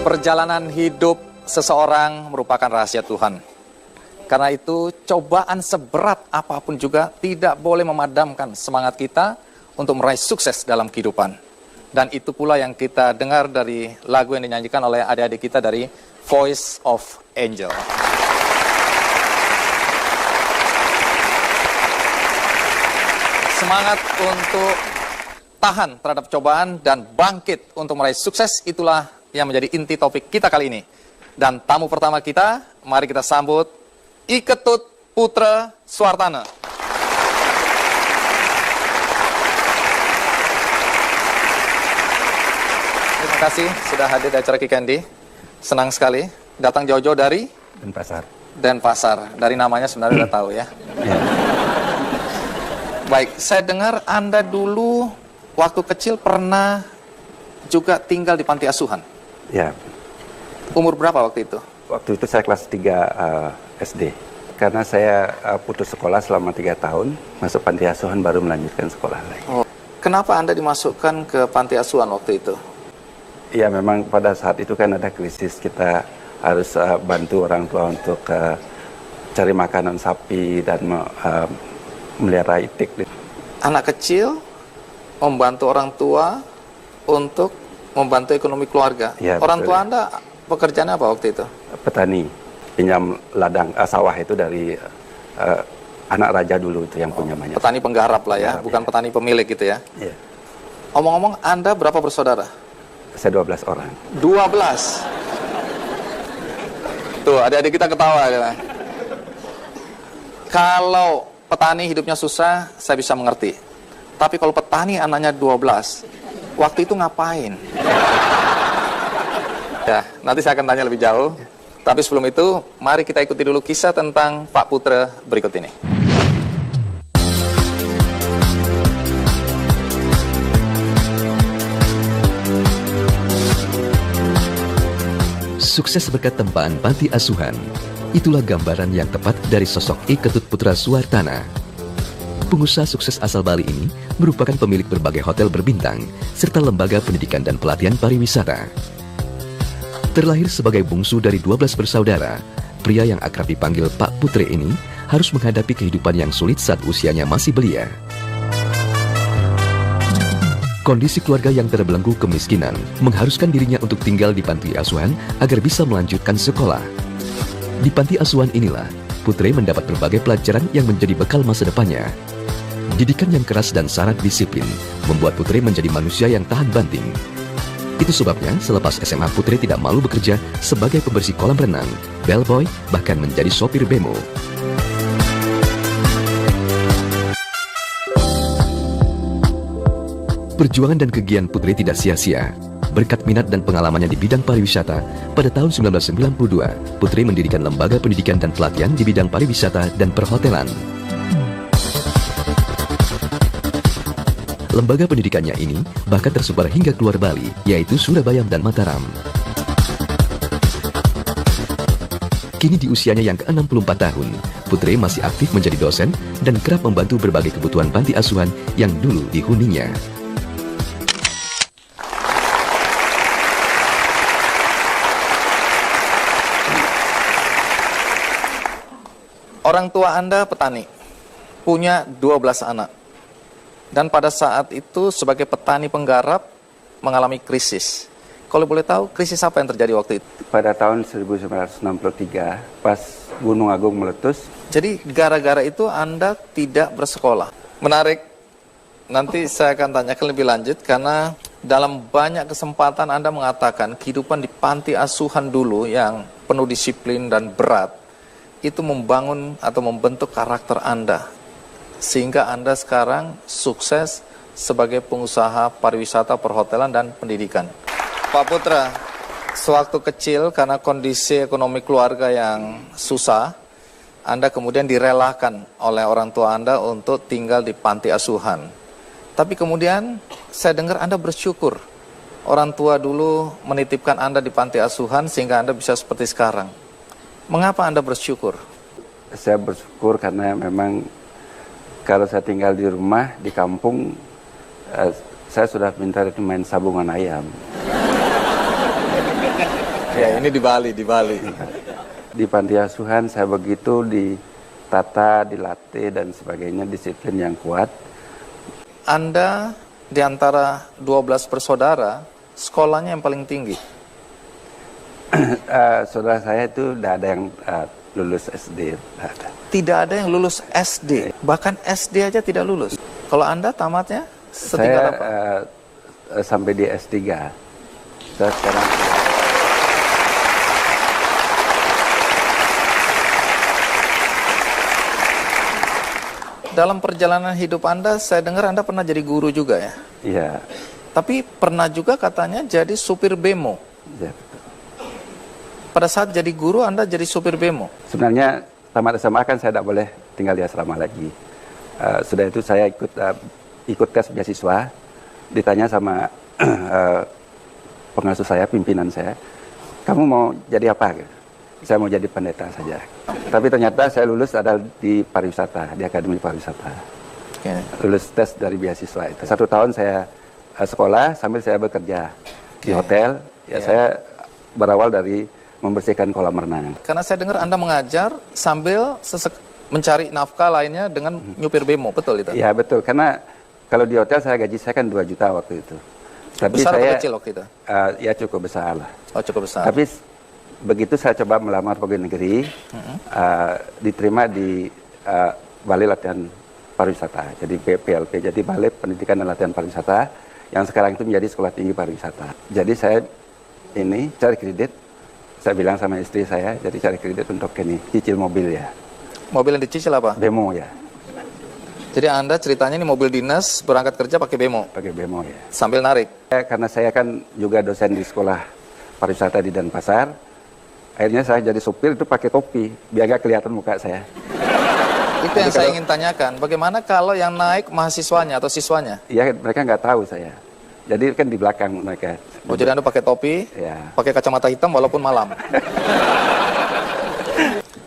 Perjalanan hidup seseorang merupakan rahasia Tuhan. Karena itu, cobaan seberat apapun juga tidak boleh memadamkan semangat kita untuk meraih sukses dalam kehidupan. Dan itu pula yang kita dengar dari lagu yang dinyanyikan oleh adik-adik kita dari Voice of Angel. Semangat untuk tahan terhadap cobaan dan bangkit untuk meraih sukses, itulah yang menjadi inti topik kita kali ini. Dan tamu pertama kita, mari kita sambut I Ketut Putra Suartana. Terima kasih sudah hadir di acara Kikendi. Senang sekali. Datang jauh-jauh dari? Denpasar. Denpasar. Dari namanya sebenarnya udah tahu ya. Ya. Baik, saya dengar Anda dulu waktu kecil pernah juga tinggal di panti asuhan. Ya. Umur berapa waktu itu? Waktu itu saya kelas 3 SD. Karena saya putus sekolah selama 3 tahun, masuk panti asuhan baru melanjutkan sekolah lagi. Oh. Kenapa Anda dimasukkan ke panti asuhan waktu itu? Ya, memang pada saat itu kan ada krisis, kita harus bantu orang tua untuk cari makanan sapi dan melihara itik. Anak kecil membantu orang tua untuk membantu ekonomi keluarga. Ya, orang betul. tua Anda pekerjaannya apa waktu itu? Petani, pinjam ladang sawah itu dari anak raja dulu itu yang punya banyak. Petani penggarap lah ya, bukan ya. petani pemilik gitu ya. Ya. Omong-omong, Anda berapa bersaudara? Saya 12 orang. 12. Tuh, adik-adik kita ketawa. Ya. Kalau petani hidupnya susah, saya bisa mengerti. Tapi kalau petani anaknya 12, waktu itu ngapain? Ya, nanti saya akan tanya lebih jauh. Tapi sebelum itu, mari kita ikuti dulu kisah tentang Pak Putra berikut ini. Sukses berkat tempaan panti asuhan. Itulah gambaran yang tepat dari sosok I Ketut Putra Suartana. Pengusaha sukses asal Bali ini merupakan pemilik berbagai hotel berbintang serta lembaga pendidikan dan pelatihan pariwisata. Terlahir sebagai bungsu dari 12 bersaudara, pria yang akrab dipanggil Pak Putre ini harus menghadapi kehidupan yang sulit saat usianya masih belia. Kondisi keluarga yang terbelenggu kemiskinan mengharuskan dirinya untuk tinggal di panti asuhan agar bisa melanjutkan sekolah. Di panti asuhan inilah, Putre mendapat berbagai pelajaran yang menjadi bekal masa depannya. Didikan yang keras dan syarat disiplin membuat Putre menjadi manusia yang tahan banting. Itu sebabnya selepas SMA Putre tidak malu bekerja sebagai pembersih kolam renang, bellboy, bahkan menjadi sopir bemo. Perjuangan dan kegiatan Putre tidak sia-sia. Berkat minat dan pengalamannya di bidang pariwisata, pada tahun 1992, Putre mendirikan lembaga pendidikan dan pelatihan di bidang pariwisata dan perhotelan. Lembaga pendidikannya ini bahkan tersebar hingga keluar Bali, yaitu Surabaya dan Mataram. Kini di usianya yang ke-64 tahun, Putre masih aktif menjadi dosen dan kerap membantu berbagai kebutuhan panti asuhan yang dulu dihuninya. Orang tua Anda petani, punya 12 anak. Dan pada saat itu sebagai petani penggarap mengalami krisis. Kalau boleh tahu, krisis apa yang terjadi waktu itu? Pada tahun 1963, pas Gunung Agung meletus. Jadi gara-gara itu Anda tidak bersekolah. Menarik. Nanti saya akan tanyakan lebih lanjut karena dalam banyak kesempatan Anda mengatakan kehidupan di panti asuhan dulu yang penuh disiplin dan berat itu membangun atau membentuk karakter Anda. Sehingga Anda sekarang sukses sebagai pengusaha pariwisata, perhotelan, dan pendidikan. Pak Putra, sewaktu kecil karena kondisi ekonomi keluarga yang susah, Anda kemudian direlakan oleh orang tua Anda untuk tinggal di panti asuhan. Tapi kemudian saya dengar Anda bersyukur. Orang tua dulu menitipkan Anda di panti asuhan sehingga Anda bisa seperti sekarang. Mengapa Anda bersyukur? Saya bersyukur karena memang kalau saya tinggal di rumah, di kampung, saya sudah pintar main sabungan ayam. Ya, ini di Bali, di Bali. Di panti asuhan saya begitu ditata, dilatih dan sebagainya, disiplin yang kuat. Anda di antara 12 bersaudara, sekolahnya yang paling tinggi. Saudara saya itu tidak ada yang lulus SD. Tidak ada. Tidak ada yang lulus SD, bahkan SD aja tidak lulus. Kalau Anda tamatnya setingkat Saya apa? sampai di S3. Saya sekarang Dalam perjalanan hidup Anda, saya dengar Anda pernah jadi guru juga ya? iya. Tapi pernah juga katanya jadi supir bemo. Ya. Pada saat jadi guru, Anda jadi supir bemo. Sebenarnya tamat SMA kan saya tidak boleh tinggal di asrama lagi. Sudah itu saya ikut tes beasiswa, ditanya sama pengasuh saya, pimpinan saya, kamu mau jadi apa? Saya mau jadi pendeta saja. Tapi ternyata saya lulus adalah di pariwisata, di Akademi Pariwisata. Oke. Lulus tes dari beasiswa itu. 1 tahun saya sekolah sambil saya bekerja di hotel. Ya, saya berawal dari membersihkan kolam renang. Karena saya dengar Anda mengajar sambil mencari nafkah lainnya dengan nyupir bemo, betul itu? Ya betul, karena kalau di hotel saya gaji saya kan 2 juta waktu itu. Tapi Besar saya, atau kecil waktu itu? Ya cukup besar lah. Oh, cukup besar. Tapi begitu saya coba melamar pegawai negeri, diterima di Balai Latihan Pariwisata, jadi PLP, jadi Balai Pendidikan dan Latihan Pariwisata, yang sekarang itu menjadi Sekolah Tinggi Pariwisata. Jadi saya ini cari kredit, saya bilang sama istri saya, jadi cari kredit untuk ini, cicil mobil ya. Mobil yang dicicil apa? Bemo ya, Jadi Anda ceritanya ini mobil dinas berangkat kerja pakai bemo, pakai bemo ya. sambil narik. Karena saya kan juga dosen di Sekolah Pariwisata di Denpasar, akhirnya saya jadi supir itu pakai topi, biar gak kelihatan muka saya. Itu yang saya ingin tanyakan, bagaimana kalau yang naik mahasiswanya atau siswanya? Ya mereka nggak tahu saya. Jadi kan di belakang mereka. Oh, jadi Anda pakai topi, Ya. pakai kacamata hitam walaupun malam.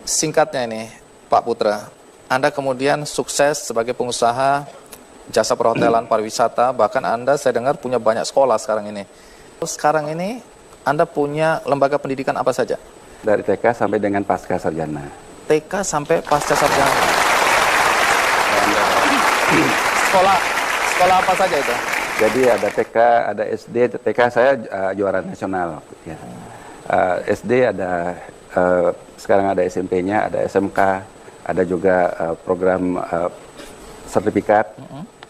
Singkatnya ini, Pak Putra, Anda kemudian sukses sebagai pengusaha jasa perhotelan pariwisata, bahkan Anda saya dengar punya banyak sekolah sekarang ini. Sekarang ini Anda punya lembaga pendidikan apa saja? Dari TK sampai dengan pasca sarjana. TK sampai pasca sarjana. Sekolah apa saja itu? Jadi ada TK, ada SD. TK saya juara nasional. Ya. SD ada, sekarang ada SMP-nya, ada SMK, ada juga program sertifikat.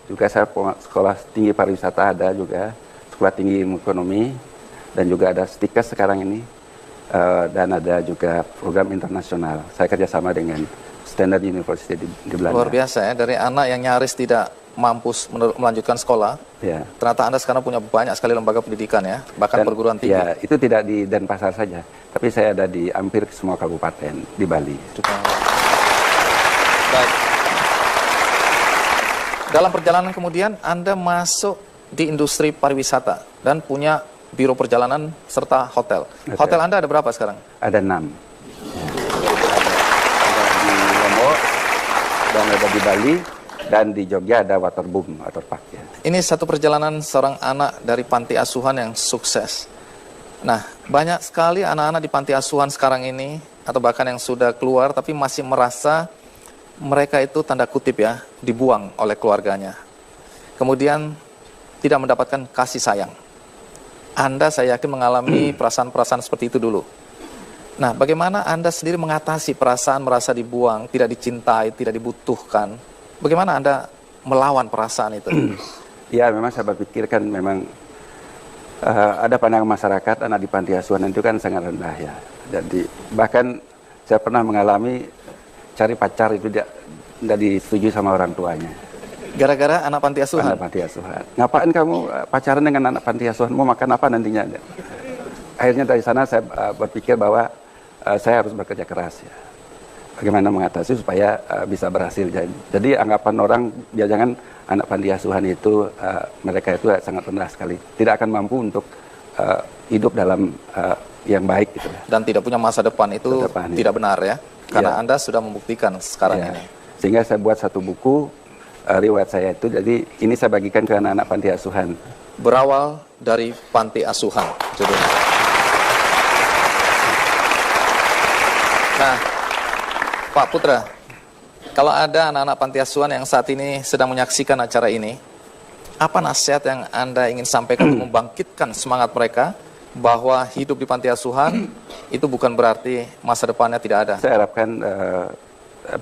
Juga saya sekolah tinggi pariwisata ada juga, sekolah tinggi ilmu ekonomi, dan juga ada STIKES sekarang ini, dan ada juga program internasional. Saya kerjasama dengan Standard University di Belanda. Luar biasa ya, dari anak yang nyaris tidak mampu melanjutkan sekolah, Ya. ternyata Anda sekarang punya banyak sekali lembaga pendidikan ya, bahkan Dan, perguruan tinggi. Ya, itu tidak di Denpasar saja, tapi saya ada di hampir semua kabupaten di Bali. Baik. Dalam perjalanan kemudian Anda masuk di industri pariwisata dan punya biro perjalanan serta hotel. Hotel Anda ada berapa sekarang? Ada 6. Ya. Ada di Lombok, dan ada di Bali, dan di Jogja ada Waterboom, Waterpark ya. Ini satu perjalanan seorang anak dari panti asuhan yang sukses. Nah, banyak sekali anak-anak di panti asuhan sekarang ini, atau bahkan yang sudah keluar, tapi masih merasa mereka itu tanda kutip ya, dibuang oleh keluarganya. Kemudian tidak mendapatkan kasih sayang. Anda saya yakin mengalami perasaan-perasaan seperti itu dulu. Nah, bagaimana Anda sendiri mengatasi perasaan merasa dibuang, tidak dicintai, tidak dibutuhkan? Bagaimana Anda melawan perasaan itu? Ya, memang saya berpikir kan memang ada pandangan masyarakat anak di panti asuhan itu kan sangat rendah ya. Jadi bahkan saya pernah mengalami cari pacar itu tidak disetujui sama orang tuanya. Gara-gara anak panti asuhan? Anak panti asuhan. Ngapain kamu pacaran dengan anak panti asuhan? Mau makan apa nantinya? Akhirnya dari sana saya berpikir bahwa saya harus bekerja keras ya. Bagaimana mengatasi supaya bisa berhasil. Jadi anggapan orang, ya jangan anak panti asuhan itu, mereka itu sangat rendah sekali. Tidak akan mampu untuk hidup dalam yang baik gitu. Dan tidak punya masa depan itu tidak benar ya? Karena Anda sudah membuktikan sekarang ini. Sehingga saya buat satu buku, riwayat saya itu, jadi ini saya bagikan ke anak-anak panti asuhan. Berawal dari panti asuhan, judulnya. Nah, Pak Putra, kalau ada anak-anak panti asuhan yang saat ini sedang menyaksikan acara ini, apa nasihat yang Anda ingin sampaikan untuk membangkitkan semangat mereka bahwa hidup di panti asuhan itu bukan berarti masa depannya tidak ada? Saya harapkan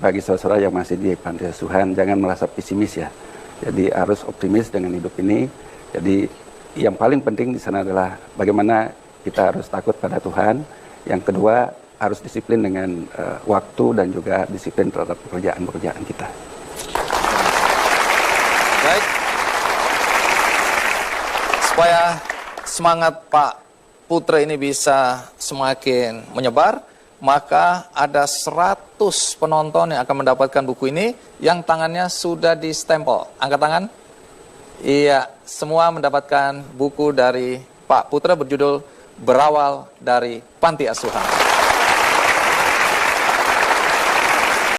bagi saudara yang masih di panti asuhan jangan merasa pesimis ya. Jadi harus optimis dengan hidup ini. Jadi yang paling penting di sana adalah bagaimana kita harus takut pada Tuhan. Yang kedua, harus disiplin dengan waktu dan juga disiplin terhadap pekerjaan-pekerjaan kita. Baik. Supaya semangat Pak Putra ini bisa semakin menyebar, maka ada 100 penonton yang akan mendapatkan buku ini yang tangannya sudah di-stempel. Angkat tangan. Iya, semua mendapatkan buku dari Pak Putra berjudul Berawal dari Panti Asuhan.